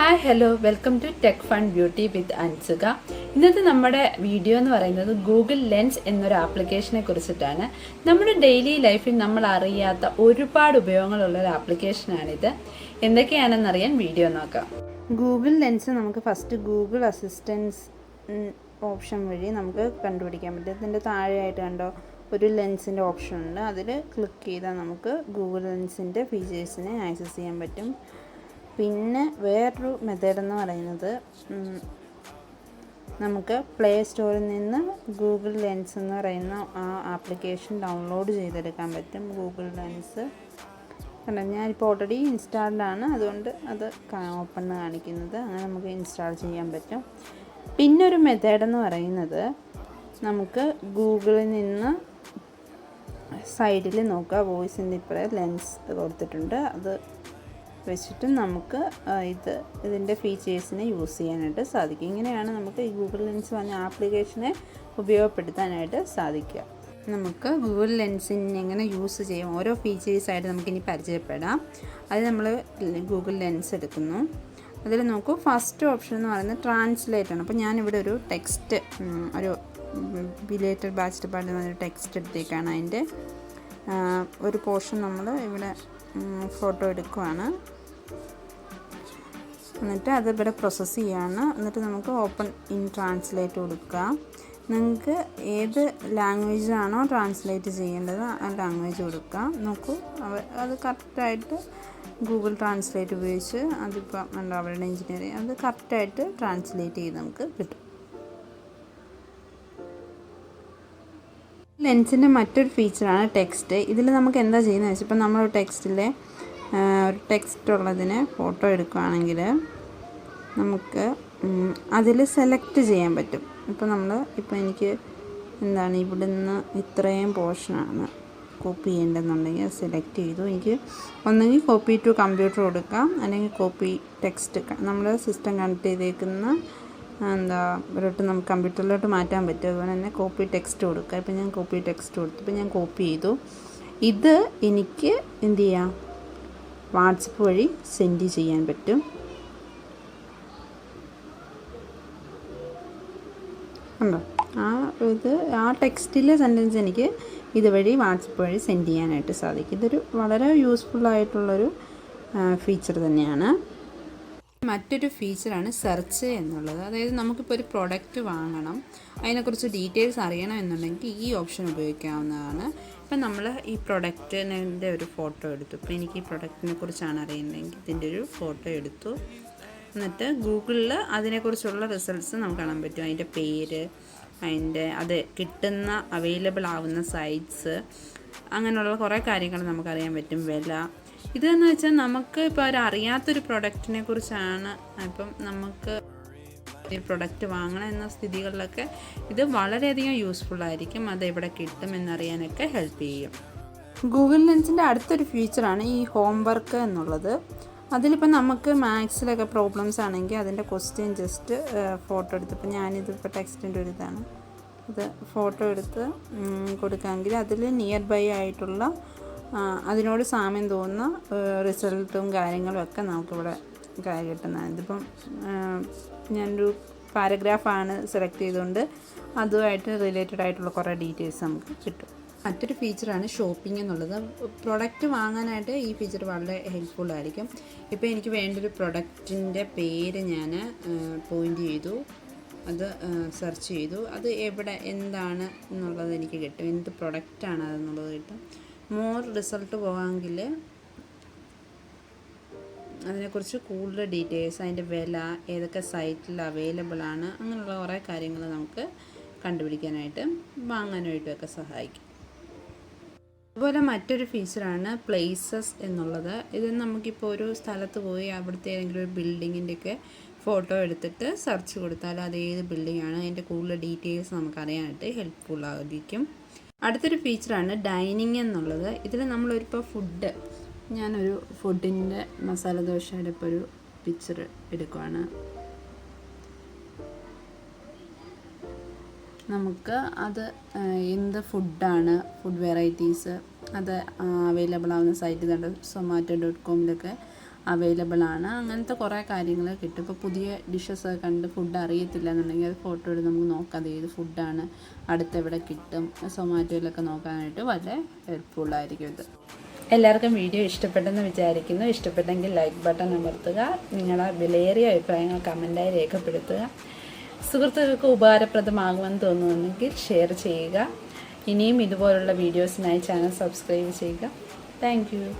Hi hello welcome to tech fun beauty with Ansuka. ഇന്നത്തെ നമ്മുടെ video എന്ന് പറയുന്നത് ഗൂഗിൾ ലെൻസ് എന്നൊരു ആപ്ലിക്കേഷനെ കുറിച്ചിട്ടാണ്. നമ്മുടെ ഡെയിലി ലൈഫിൽ നമ്മൾ അറിയാത്ത ഒരുപാട് ഉപയോഗങ്ങളുള്ള ഒരു ആപ്ലിക്കേഷനാണിത്. എന്തൊക്കെയാണെന്നറിയാൻ വീഡിയോ നോക്കാം. ഗൂഗിൾ ലെൻസ് നമുക്ക് ഫസ്റ്റ് ഗൂഗിൾ അസിസ്റ്റൻസ് ഓപ്ഷൻ വഴി നമുക്ക് കണ്ടുപിടിക്കാൻ പറ്റും. ഇതിൻ്റെ താഴെയായിട്ട് കണ്ടോ ഒരു ലെൻസിൻ്റെ ഓപ്ഷൻ ഉണ്ട്. അതിൽ ക്ലിക്ക് ചെയ്താൽ നമുക്ക് ഗൂഗിൾ ലെൻസിൻ്റെ ഫീച്ചേഴ്സിനെ ആക്സസ് ചെയ്യാൻ പറ്റും. പിന്നെ വേറൊരു മെത്തേഡ് എന്ന് പറയുന്നത് നമുക്ക് പ്ലേ സ്റ്റോറിൽ നിന്ന് ഗൂഗിൾ ലെൻസ് എന്ന് പറയുന്ന ആ ആപ്ലിക്കേഷൻ ഡൗൺലോഡ് ചെയ്തെടുക്കാൻ പറ്റും. ഗൂഗിൾ ലെൻസ് കണ്ടോ, ഞാനിപ്പോൾ ഓൾറെഡി ഇൻസ്റ്റാൾഡാണ്, അതുകൊണ്ട് അത് ഓപ്പൺ കാണിക്കുന്നത്. അങ്ങനെ നമുക്ക് ഇൻസ്റ്റാൾ ചെയ്യാൻ പറ്റും. പിന്നെ ഒരു മെത്തേഡ് എന്ന് പറയുന്നത് നമുക്ക് ഗൂഗിളിൽ നിന്ന് സൈഡിൽ നോക്കുക, വോയിസിൻ്റെ ഇപ്പുറം ലെൻസ് കൊടുത്തിട്ടുണ്ട്. അത് വെച്ചിട്ട് നമുക്ക് ഇതിൻ്റെ ഫീച്ചേഴ്സിനെ യൂസ് ചെയ്യാനായിട്ട് സാധിക്കും. ഇങ്ങനെയാണ് നമുക്ക് ഈ ഗൂഗിൾ ലെൻസ് പറഞ്ഞ ആപ്ലിക്കേഷനെ ഉപയോഗപ്പെടുത്താനായിട്ട് സാധിക്കുക. നമുക്ക് ഗൂഗിൾ ലെൻസിനെ എങ്ങനെ യൂസ് ചെയ്യും, ഓരോ ഫീച്ചേഴ്സായിട്ട് നമുക്കിനി പരിചയപ്പെടാം. അത് നമ്മൾ ഗൂഗിൾ ലെൻസ് എടുക്കുന്നു. അതിൽ നോക്കൂ, ഫസ്റ്റ് ഓപ്ഷൻ എന്ന് പറയുന്നത് ട്രാൻസ്ലേറ്റ് ആണ്. അപ്പോൾ ഞാനിവിടെ ഒരു ടെക്സ്റ്റ്, ഒരു ബിലേറ്റഡ് ബാച്ച്ഡ് പാർട്ട് എന്നൊരു ടെക്സ്റ്റ് എടുത്തേക്കാണ്. അതിൻ്റെ ഒരു പോർഷൻ നമ്മൾ ഇവിടെ ഫോട്ടോ എടുക്കുവാണ്. എന്നിട്ട് അത് ഇവിടെ പ്രോസസ്സ് ചെയ്യാണ്. എന്നിട്ട് നമുക്ക് ഓപ്പൺ ഇൻ ട്രാൻസ്ലേറ്റ് കൊടുക്കുക. നിങ്ങൾക്ക് ഏത് ലാംഗ്വേജാണോ ട്രാൻസ്ലേറ്റ് ചെയ്യേണ്ടത് ആ ലാംഗ്വേജ് കൊടുക്കുക. നോക്കൂ, അത് കറക്റ്റായിട്ട് ഗൂഗിൾ ട്രാൻസ്ലേറ്റ് ഉപയോഗിച്ച് അതിപ്പോൾ ഉണ്ട് അവരുടെ എഞ്ചിനീയറിങ്, അത് കറക്റ്റായിട്ട് ട്രാൻസ്ലേറ്റ് ചെയ്ത് നമുക്ക് കിട്ടും. ലെൻസിൻ്റെ മറ്റൊരു ഫീച്ചറാണ് ടെക്സ്റ്റ്. ഇതിൽ നമുക്ക് എന്താ ചെയ്യുന്നത് വെച്ചാൽ, ഇപ്പോൾ നമ്മൾ ടെക്സ്റ്റിലെ ഒരു ടെക്സ്റ്റ് ഉള്ളതിനെ ഫോട്ടോ എടുക്കുകയാണെങ്കിൽ നമുക്ക് അതിൽ സെലക്ട് ചെയ്യാൻ പറ്റും. ഇപ്പോൾ എനിക്ക് എന്താണ് ഇവിടെ നിന്ന് ഇത്രയും പോർഷനാണ് കോപ്പി ചെയ്യേണ്ടതെന്നുണ്ടെങ്കിൽ അത് സെലക്ട് ചെയ്തു. എനിക്ക് ഒന്നെങ്കിൽ കോപ്പി ടു കമ്പ്യൂട്ടർ കൊടുക്കാം, അല്ലെങ്കിൽ കോപ്പി ടെക്സ്റ്റ് നമ്മൾ സിസ്റ്റം കണക്ട് ചെയ്തേക്കുന്ന ഒരിട്ട് നമുക്ക് കമ്പ്യൂട്ടറിലോട്ട് മാറ്റാൻ പറ്റും. അതുപോലെ തന്നെ കോപ്പി ടെക്സ്റ്റ് കൊടുക്കുക. ഇപ്പോൾ ഞാൻ കോപ്പി ടെക്സ്റ്റ് കൊടുത്തു, ഇപ്പോൾ ഞാൻ കോപ്പി ചെയ്തു. ഇത് എനിക്ക് എന്ത് ചെയ്യാം, വാട്സപ്പ് വഴി സെൻഡ് ചെയ്യാൻ പറ്റും. ഉണ്ടോ, ആ ടെക്സ്റ്റിലെ സെൻറ്റൻസ് എനിക്ക് ഇതുവഴി വാട്സപ്പ് വഴി സെൻഡ് ചെയ്യാനായിട്ട് സാധിക്കും. ഇതൊരു വളരെ യൂസ്ഫുള്ളായിട്ടുള്ളൊരു ഫീച്ചർ തന്നെയാണ്. മറ്റൊരു ഫീച്ചറാണ് സെർച്ച് എന്നുള്ളത്. അതായത് നമുക്കിപ്പോൾ ഒരു പ്രൊഡക്റ്റ് വാങ്ങണം, അതിനെക്കുറിച്ച് ഡീറ്റെയിൽസ് അറിയണം എന്നുണ്ടെങ്കിൽ ഈ ഓപ്ഷൻ ഉപയോഗിക്കാവുന്നതാണ്. ഇപ്പം നമ്മൾ ഈ പ്രൊഡക്റ്റിൻ്റെ ഒരു ഫോട്ടോ എടുത്തു. ഇപ്പോൾ എനിക്ക് ഈ പ്രൊഡക്റ്റിനെ കുറിച്ചാണ് അറിയുന്നതെങ്കിൽ ഇതിൻ്റെ ഒരു ഫോട്ടോ എടുത്തു. എന്നിട്ട് ഗൂഗിളിൽ അതിനെക്കുറിച്ചുള്ള റിസൾട്ട്സ് നമുക്ക് കാണാൻ പറ്റും. അതിൻ്റെ പേര്, അത് കിട്ടുന്ന അവൈലബിൾ ആവുന്ന സൈറ്റ്സ്, അങ്ങനെയുള്ള കുറേ കാര്യങ്ങൾ നമുക്കറിയാൻ പറ്റും. വില, ഇതെന്ന് വെച്ചാൽ നമുക്ക് ഇപ്പോൾ അറിയാത്തൊരു പ്രൊഡക്റ്റിനെ കുറിച്ചാണ്, ഇപ്പം നമുക്ക് ഈ പ്രൊഡക്റ്റ് വാങ്ങണം എന്ന സ്ഥിതികളിലൊക്കെ ഇത് വളരെയധികം യൂസ്ഫുള്ളായിരിക്കും. അത് എവിടെ കിട്ടും എന്നറിയാനൊക്കെ ഹെൽപ്പ് ചെയ്യും. ഗൂഗിൾ ലെൻസിൻ്റെ അടുത്തൊരു ഫീച്ചറാണ് ഈ ഹോം വർക്ക് എന്നുള്ളത്. അതിലിപ്പോൾ നമുക്ക് മാത്സിലൊക്കെ പ്രോബ്ലംസ് ആണെങ്കിൽ അതിൻ്റെ ക്വസ്റ്റ്യൻ ജസ്റ്റ് ഫോട്ടോ എടുത്ത്, ഇപ്പോൾ ഞാനിതിപ്പോൾ ടെക്സ്റ്റിൻ്റെ ഒരു ഇതാണ്, ഇത് ഫോട്ടോ എടുത്ത് കൊടുക്കാമെങ്കിൽ അതിൽ നിയർ ബൈ ആയിട്ടുള്ള അതിനോട് സാമ്യം തോന്നുന്ന റിസൾട്ടും കാര്യങ്ങളും ഒക്കെ നമുക്കിവിടെ കിട്ടുന്നതാണ്. ഇതിപ്പം ഞാനൊരു പാരഗ്രാഫാണ് സെലക്ട് ചെയ്തുകൊണ്ട് അതുമായിട്ട് റിലേറ്റഡ് ആയിട്ടുള്ള കുറേ ഡീറ്റെയിൽസ് നമുക്ക് കിട്ടും. മറ്റൊരു ഫീച്ചറാണ് ഷോപ്പിംഗ് എന്നുള്ളത്. പ്രൊഡക്റ്റ് വാങ്ങാനായിട്ട് ഈ ഫീച്ചർ വളരെ ഹെൽപ്ഫുള്ളായിരിക്കും. ഇപ്പോൾ എനിക്ക് വേണ്ടൊരു പ്രൊഡക്റ്റിൻ്റെ പേര് ഞാൻ പോയിൻ്റ് ചെയ്തു, അത് സെർച്ച് ചെയ്തു, അത് എവിടെ എന്താണ് എന്നുള്ളത് എനിക്ക് കിട്ടും, എന്ത് പ്രൊഡക്റ്റാണ് അതെന്നുള്ളത് കിട്ടും. മോർ റിസൾട്ട് പോകാമെങ്കിൽ അതിനെക്കുറിച്ച് കൂടുതൽ ഡീറ്റെയിൽസ്, അതിൻ്റെ വില, ഏതൊക്കെ സൈറ്റിൽ അവൈലബിൾ ആണ്, അങ്ങനെയുള്ള കുറേ കാര്യങ്ങൾ നമുക്ക് കണ്ടുപിടിക്കാനായിട്ടും വാങ്ങാനായിട്ടുമൊക്കെ സഹായിക്കും. അതുപോലെ മറ്റൊരു ഫീച്ചറാണ് പ്ലേസസ് എന്നുള്ളത്. ഇത് നമുക്കിപ്പോൾ ഒരു സ്ഥലത്ത് പോയി അവിടുത്തെ ഏതെങ്കിലും ഒരു ബിൽഡിങ്ങിൻ്റെയൊക്കെ ഫോട്ടോ എടുത്തിട്ട് സെർച്ച് കൊടുത്താൽ അത് ഏത് ബിൽഡിങ്ങാണ്, അതിൻ്റെ കൂടുതൽ ഡീറ്റെയിൽസ് നമുക്കറിയാനായിട്ട് ഹെൽപ്ഫുള്ളായിരിക്കും. അടുത്തൊരു ഫീച്ചറാണ് ഡൈനിങ് എന്നുള്ളത്. ഇതിൽ നമ്മളൊരിപ്പോൾ ഞാനൊരു ഫുഡിൻ്റെ മസാല ദോശയുടെ ഇപ്പോൾ ഒരു പിക്ചർ എടുക്കുവാണ്. നമുക്ക് അത് എന്ത് ഫുഡാണ്, ഫുഡ് വെറൈറ്റീസ് അത് അവൈലബിൾ ആവുന്ന സൈറ്റ് ഇതുണ്ട്. Zomato.com അവൈലബിൾ ആണ്. അങ്ങനത്തെ കുറേ കാര്യങ്ങൾ കിട്ടും. ഇപ്പോൾ പുതിയ ഡിഷസ് കണ്ട് ഫുഡ് അറിയത്തില്ല എന്നുണ്ടെങ്കിൽ അത് ഫോട്ടോ എടുത്ത് നമുക്ക് നോക്കാം ഏത് ഫുഡാണ് അടുത്തെവിടെ കിട്ടും. സൊമാറ്റോയിലൊക്കെ നോക്കാനായിട്ട് വളരെ ഹെൽപ്ഫുള്ളായിരിക്കും ഇത്. എല്ലാവർക്കും വീഡിയോ ഇഷ്ടപ്പെട്ടെന്ന് വിചാരിക്കുന്നു. ഇഷ്ടപ്പെട്ടെങ്കിൽ ലൈക്ക് ബട്ടൺ അമർത്തുക. നിങ്ങളുടെ വിലയേറിയ അഭിപ്രായങ്ങൾ കമൻറ്റായി രേഖപ്പെടുത്തുക. സുഹൃത്തുക്കൾക്ക് ഉപകാരപ്രദമാകുമെന്ന് തോന്നുന്നുണ്ടെങ്കിൽ ഷെയർ ചെയ്യുക. ഇനിയും ഇതുപോലുള്ള വീഡിയോസിനായി ചാനൽ സബ്സ്ക്രൈബ് ചെയ്യുക. Thank you.